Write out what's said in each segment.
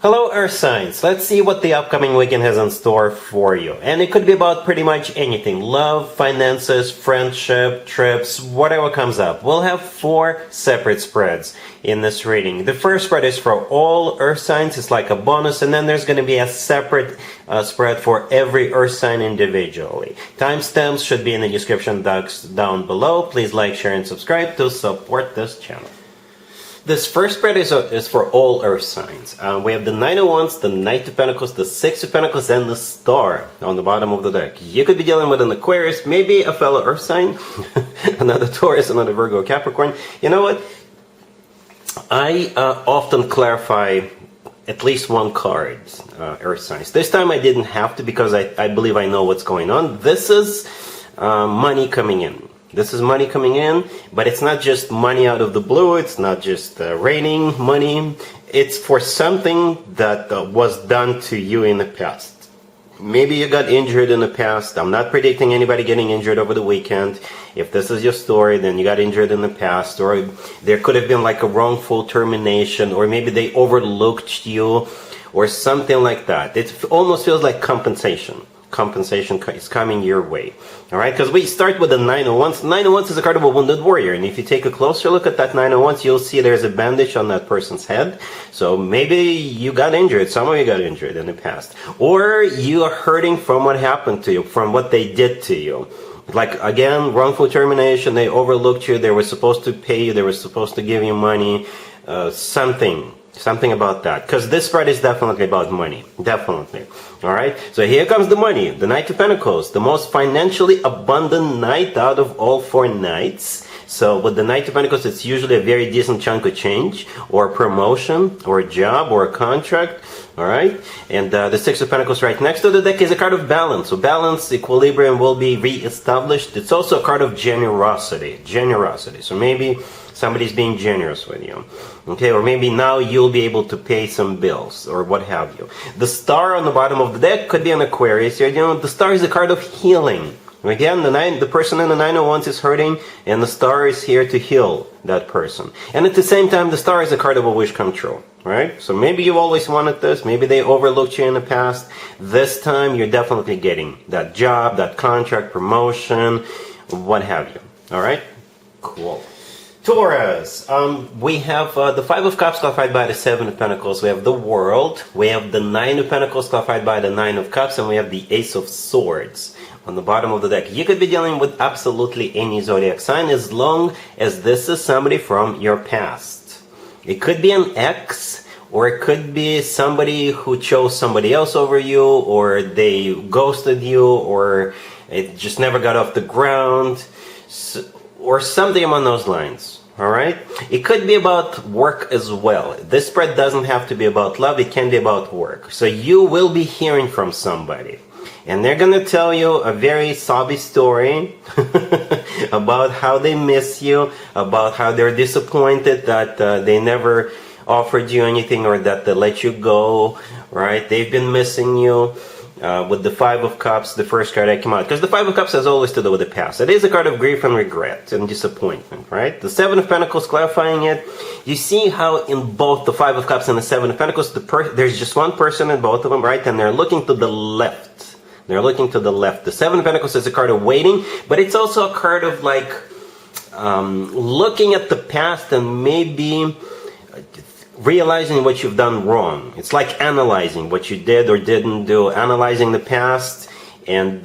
Hello Earth signs, let's see what the upcoming weekend has in store for you. And it could be about pretty much anything. Love, finances, friendship, trips, whatever comes up. We'll have 4 separate spreads in this reading. The first spread is for all Earth signs, it's like a bonus, and then there's going to be a separate spread for every Earth sign individually. Timestamps should be in the description box down below. Please like, share, and subscribe to support this channel. This first spread is for all Earth signs. We have the Nine of Wands, the Knight of Pentacles, the Six of Pentacles, and the Star on the bottom of the deck. You could be dealing with an Aquarius, maybe a fellow Earth sign, another Taurus, another Virgo Capricorn. You know what? I often clarify at least one card, Earth signs. This time I didn't have to because I believe I know what's going on. This is money coming in. This is money coming in, but it's not just money out of the blue, it's not just raining money, it's for something that was done to you in the past. Maybe you got injured in the past. I'm not predicting anybody getting injured over the weekend. If this is your story, then you got injured in the past, or there could have been like a wrongful termination, or maybe they overlooked you, or something like that. It almost feels like compensation. Compensation is coming your way. Alright, because we start with the Nine of Wands. Nine of Wands is a card of a wounded warrior, and if you take a closer look at that Nine of Wands, you'll see there's a bandage on that person's head. So maybe you got injured, some of you got injured in the past, or you are hurting from what happened to you, from what they did to you. Like, again, wrongful termination, they overlooked you, they were supposed to pay you, they were supposed to give you money, something about that, because this spread is definitely about money, definitely. All right, so here comes the money, the Knight of Pentacles, the most financially abundant knight out of all 4 knights. So with the Knight of Pentacles, it's usually a very decent chunk of change, or a promotion, or a job, or a contract. All right, and the Six of Pentacles right next to the deck is a card of balance. So balance, equilibrium will be re-established. It's also a card of generosity. So maybe somebody's being generous with you, okay, or maybe now you'll be able to pay some bills or what have you. The Star on the bottom of the deck could be an Aquarius. You know, the Star is a card of healing. Again, the person in the Nine of Wands is hurting, and the Star is here to heal that person. And at the same time, the Star is a card of a wish come true, right? So maybe you always wanted this, maybe they overlooked you in the past. This time, you're definitely getting that job, that contract, promotion, what have you. All right? Cool. Taurus, we have the Five of Cups clarified by the Seven of Pentacles. We have the World. We have the Nine of Pentacles clarified by the Nine of Cups. And we have the Ace of Swords on the bottom of the deck. You could be dealing with absolutely any zodiac sign as long as this is somebody from your past. It could be an ex, or it could be somebody who chose somebody else over you, or they ghosted you, or it just never got off the ground, or something along those lines. Alright? It could be about work as well. This spread doesn't have to be about love, it can be about work. So you will be hearing from somebody, and they're gonna tell you a very sobby story about how they miss you, about how they're disappointed that they never offered you anything, or that they let you go, right? They've been missing you. With the Five of Cups, the first card that came out, because the Five of Cups has always to do with the past. It is a card of grief and regret and disappointment, right? The Seven of Pentacles clarifying it. You see how in both the Five of Cups and the Seven of Pentacles, there's just one person in both of them, right? And they're looking to the left. They're looking to the left. The Seven of Pentacles is a card of waiting, but it's also a card of like looking at the past and maybe realizing what you've done wrong. It's like analyzing what you did or didn't do, analyzing the past, and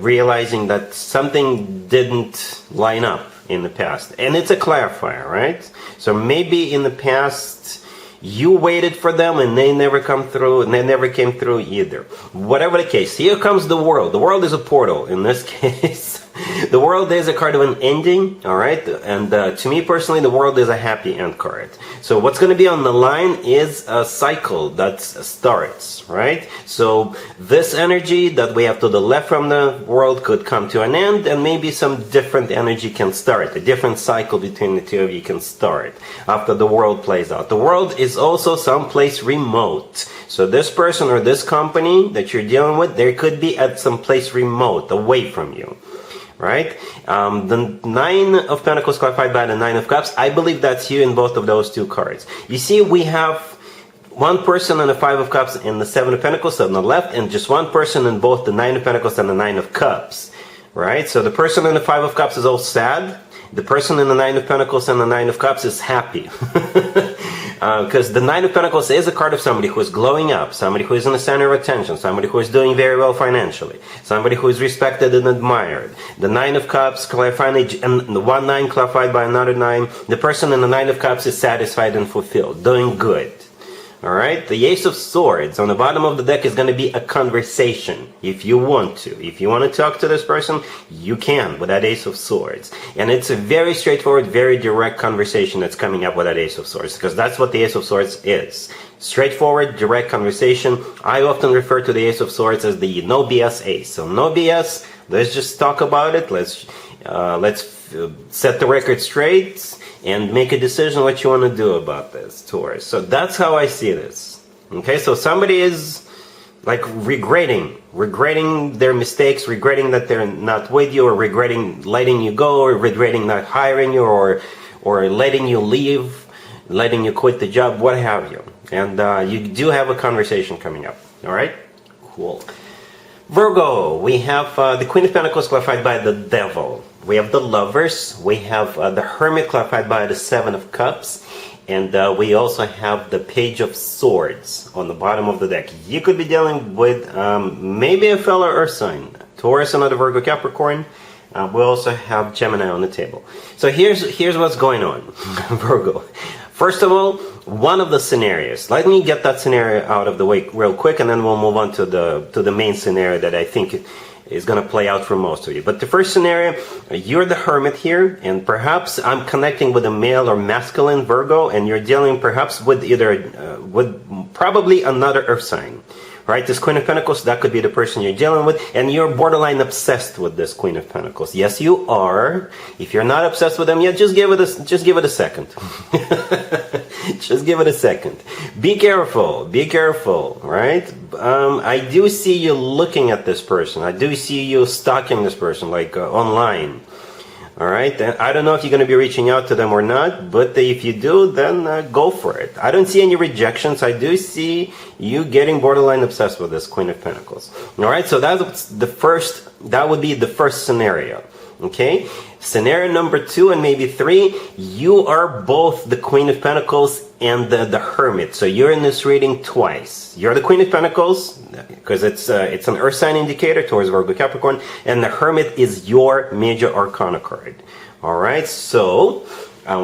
realizing that something didn't line up in the past. And it's a clarifier, right? So maybe in the past you waited for them and they never come through, and they never came through either. Whatever the case, here comes the World. The World is a portal in this case. The World is a card of an ending, all right? And to me personally, the World is a happy end card. So what's going to be on the line is a cycle that starts, right? So this energy that we have to the left from the World could come to an end, and maybe some different energy can start. A different cycle between the two of you can start after the World plays out. The World is also someplace remote. So this person or this company that you're dealing with, they could be at some place remote, away from you. Right? The Nine of Pentacles clarified by the Nine of Cups. I believe that's you in both of those two cards. You see, we have one person in the Five of Cups and the Seven of Pentacles on the left, and just one person in both the Nine of Pentacles and the Nine of Cups, right? So the person in the Five of Cups is all sad. The person in the Nine of Pentacles and the Nine of Cups is happy. Because the Nine of Pentacles is a card of somebody who is glowing up, somebody who is in the center of attention, somebody who is doing very well financially, somebody who is respected and admired. The Nine of Cups, and the one nine clarified by another nine, the person in the Nine of Cups is satisfied and fulfilled, doing good. Alright, the Ace of Swords on the bottom of the deck is going to be a conversation if you want to. If you want to talk to this person, you can with that Ace of Swords. And it's a very straightforward, very direct conversation that's coming up with that Ace of Swords, because that's what the Ace of Swords is. Straightforward, direct conversation. I often refer to the Ace of Swords as the no BS Ace. So no BS, let's just talk about it. Let's set the record straight and make a decision what you want to do about this, Taurus. So that's how I see this. Okay, so somebody is like regretting their mistakes, regretting that they're not with you, or regretting letting you go, or regretting not hiring you, or letting you leave, letting you quit the job, what have you. And you do have a conversation coming up. All right, cool. Virgo, we have the Queen of Pentacles clarified by the Devil. We have the Lovers. We have the Hermit clarified by the Seven of Cups. And we also have the Page of Swords on the bottom of the deck. You could be dealing with maybe a fellow Earth sign. Taurus, another Virgo, Capricorn. We also have Gemini on the table. So here's what's going on, Virgo. First of all, one of the scenarios. Let me get that scenario out of the way real quick, and then we'll move on to the main scenario that I think is going to play out for most of you. But the first scenario, you're the Hermit here, and perhaps I'm connecting with a male or masculine Virgo, and you're dealing perhaps with with probably another Earth sign. Right, this Queen of Pentacles, that could be the person you're dealing with, and you're borderline obsessed with this Queen of Pentacles. Yes, you are. If you're not obsessed with them yet, just give it a second. Just give it a second. Be careful, right? I do see you looking at this person. I do see you stalking this person, like online. All right, I don't know if you're going to be reaching out to them or not, but if you do, then go for it. I don't see any rejections. I do see you getting borderline obsessed with this Queen of Pentacles. All right, so that would be the first scenario. Okay, scenario number 2 and maybe 3, you are both the Queen of Pentacles and the Hermit. So you're in this reading twice. You're the Queen of Pentacles, because it's an Earth sign indicator, Taurus, Virgo, Capricorn, and the Hermit is your major arcana card. All right, so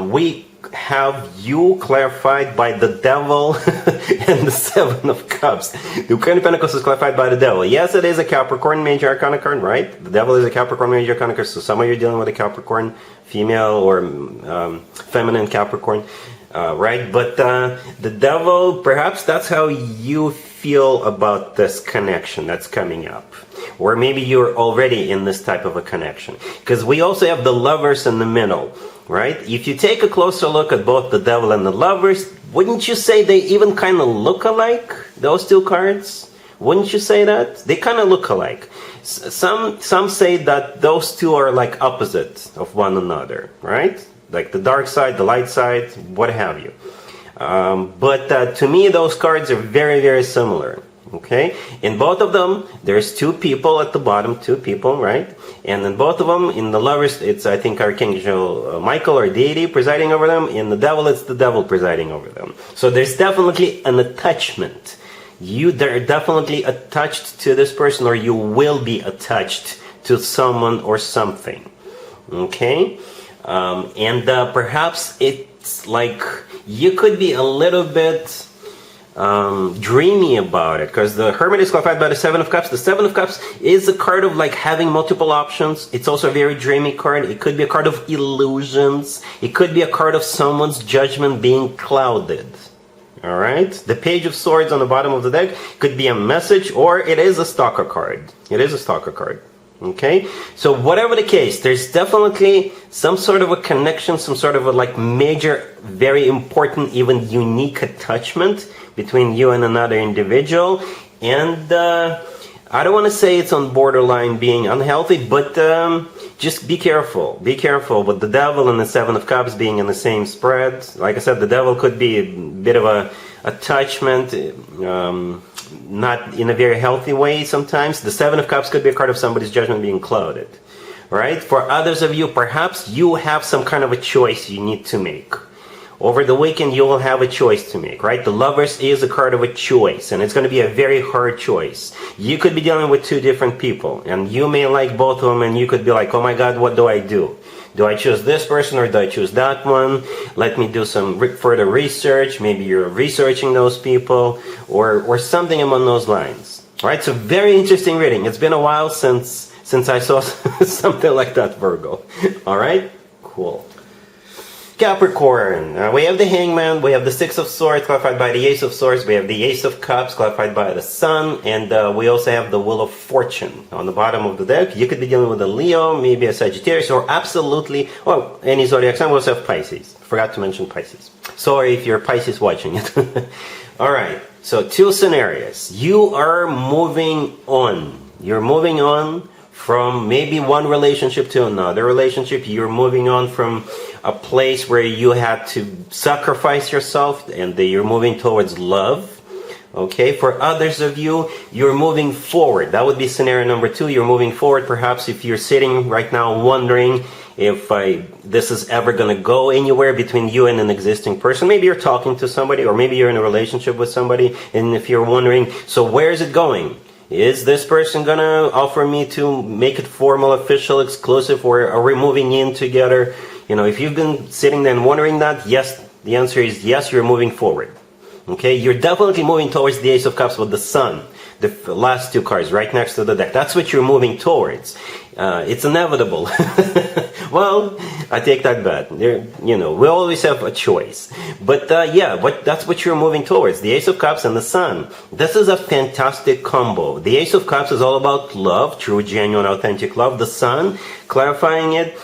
we have you clarified by the Devil and the Seven of Cups. The Queen of Pentacles is clarified by the Devil. Yes, it is a Capricorn major arcana card, right? The Devil is a Capricorn major arcana card, so some of you are dealing with a Capricorn, female or feminine Capricorn, right? But the Devil, perhaps that's how you feel about this connection that's coming up. Or maybe you're already in this type of a connection. Because we also have the Lovers in the middle. Right? If you take a closer look at both the Devil and the Lovers, wouldn't you say they even kind of look alike, those two cards? Wouldn't you say that? They kind of look alike. Some say that those two are like opposites of one another, right? Like the dark side, the light side, what have you. But to me, those cards are very, very similar. Okay, in both of them, there's two people at the bottom, two people, right? And in both of them, in the Lovers, it's, I think, Archangel Michael or deity presiding over them. In the Devil, it's the Devil presiding over them. So there's definitely an attachment. They're definitely attached to this person, or you will be attached to someone or something. Okay, and perhaps it's like you could be a little bit dreamy about it, because the Hermit is clarified by the Seven of Cups. The Seven of Cups is a card of like having multiple options. It's also a very dreamy card. It could be a card of illusions. It could be a card of someone's judgment being clouded. All right, the Page of Swords on the bottom of the deck could be a message, or it is a stalker card. It is a stalker card. Okay, so whatever the case, there's definitely some sort of a connection, some sort of a like major, very important, even unique attachment between you and another individual. And I don't want to say it's on borderline being unhealthy, but just be careful. Be careful with the Devil and the Seven of Cups being in the same spread. Like I said, the Devil could be a bit of attachment, not in a very healthy way sometimes. The Seven of Cups could be a card of somebody's judgment being clouded. Right? For others of you, perhaps you have some kind of a choice you need to make. Over the weekend, you will have a choice to make, right? The Lovers is a card of a choice, and it's going to be a very hard choice. You could be dealing with two different people, and you may like both of them, and you could be like, oh my God, what do I do? Do I choose this person or do I choose that one? Let me do some further research. Maybe you're researching those people, or something along those lines. All right, so very interesting reading. It's been a while since I saw something like that, Virgo. All right, cool. Capricorn, we have the Hangman, we have the Six of Swords clarified by the Ace of Swords, we have the Ace of Cups clarified by the Sun, and we also have the Wheel of Fortune on the bottom of the deck. You could be dealing with a Leo, maybe a Sagittarius, or absolutely, well, any zodiac sign. We also have Pisces. Forgot to mention Pisces. Sorry if you're Pisces watching it. Alright, so two scenarios. You are moving on. You're moving on from maybe one relationship to another relationship. You're moving on from a place where you had to sacrifice yourself, and you're moving towards love. Okay, for others of you, you're moving forward. That would be scenario number two. You're moving forward. Perhaps if you're sitting right now wondering if this is ever going to go anywhere between you and an existing person. Maybe you're talking to somebody, or maybe you're in a relationship with somebody, and if you're wondering, so where is it going? Is this person gonna offer me to make it formal, official, exclusive, or are we moving in together? You know, if you've been sitting there and wondering that, yes, the answer is yes, you're moving forward. Okay, you're definitely moving towards the Ace of Cups with the Sun, the last two cards right next to the deck. That's what you're moving towards. It's inevitable. Well, I take that back. You know, we always have a choice. But yeah, that's what you're moving towards. The Ace of Cups and the Sun. This is a fantastic combo. The Ace of Cups is all about love, true, genuine, authentic love. The Sun, clarifying it,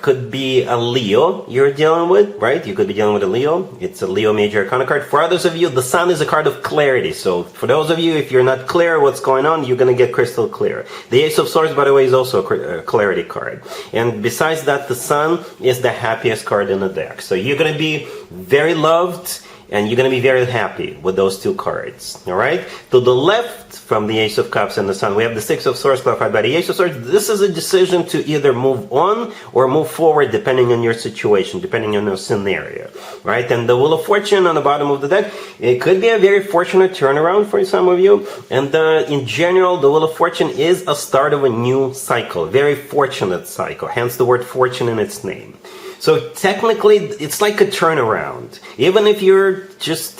could be a Leo you're dealing with, right? You could be dealing with a Leo. It's a Leo major arcana card. For others of you, the Sun is a card of clarity. So for those of you, if you're not clear what's going on, you're going to get crystal clear. The Ace of Swords, by the way, is also a clarity card. And besides that, the Sun is the happiest card in the deck. So you're going to be very loved, and you're going to be very happy with those two cards. All right? To the left from the Ace of Cups and the Sun, we have the Six of Swords clarified by the Ace of Swords. This is a decision to either move on or move forward depending on your situation, depending on your scenario. Right? And the Wheel of Fortune on the bottom of the deck, it could be a very fortunate turnaround for some of you. And in general, the Wheel of Fortune is a start of a new cycle. Very fortunate cycle. Hence the word fortune in its name. So technically, it's like a turnaround. Even if you're just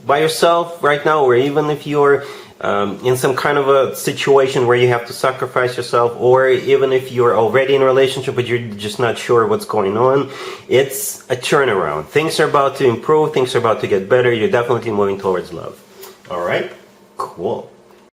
by yourself right now, or even if you're in some kind of a situation where you have to sacrifice yourself, or even if you're already in a relationship but you're just not sure what's going on, it's a turnaround. Things are about to improve. Things are about to get better. You're definitely moving towards love. All right? Cool.